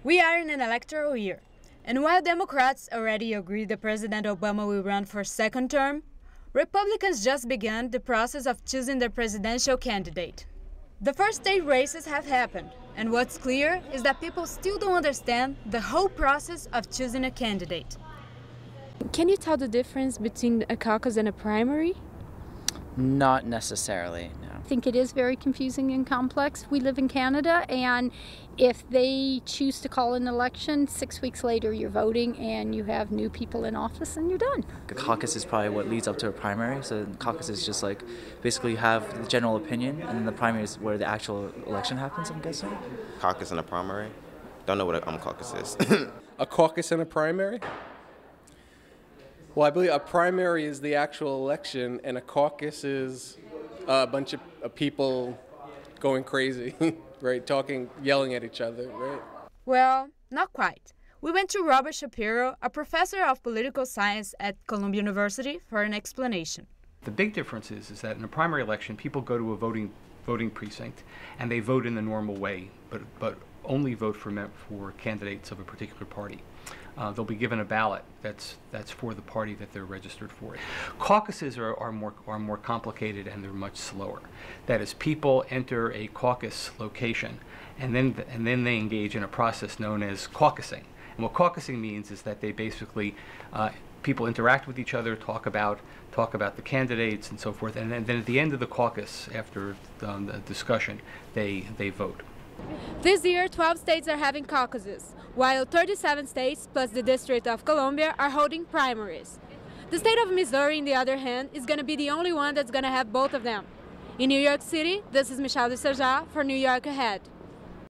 We are in an electoral year, and while Democrats already agree that President Obama will run for a second term, Republicans just began the process of choosing their presidential candidate. The first state races have happened, and what's clear is that people still don't understand the whole process of choosing a candidate. Can you tell the difference between a caucus and a primary? Not necessarily, no. I think it is very confusing and complex. We live in Canada, and if they choose to call an election, 6 weeks later you're voting and you have new people in office and you're done. The caucus is probably what leads up to a primary, so the caucus is just like basically you have the general opinion, and then the primary is where the actual election happens, I'm guessing. Caucus and a primary? Don't know what a caucus is. A caucus and a primary? Well, I believe a primary is the actual election, and a caucus is a bunch of people going crazy, right? Talking, yelling at each other, right? Well, not quite. We went to Robert Shapiro, a professor of political science at Columbia University, for an explanation. The big difference is that in a primary election, people go to a voting precinct and they vote in the normal way, but only vote for candidates of a particular party. They'll be given a ballot that's for the party that they're registered for. Caucuses are more complicated, and they're much slower. That is, people enter a caucus location, and then they engage in a process known as caucusing. And what caucusing means is that they basically people interact with each other, talk about the candidates and so forth, and then at the end of the caucus, after the discussion, they vote. This year, 12 states are having caucuses, while 37 states plus the District of Columbia are holding primaries. The state of Missouri, on the other hand, is going to be the only one that's going to have both of them. In New York City, this is Michelle de Serja for New York Ahead.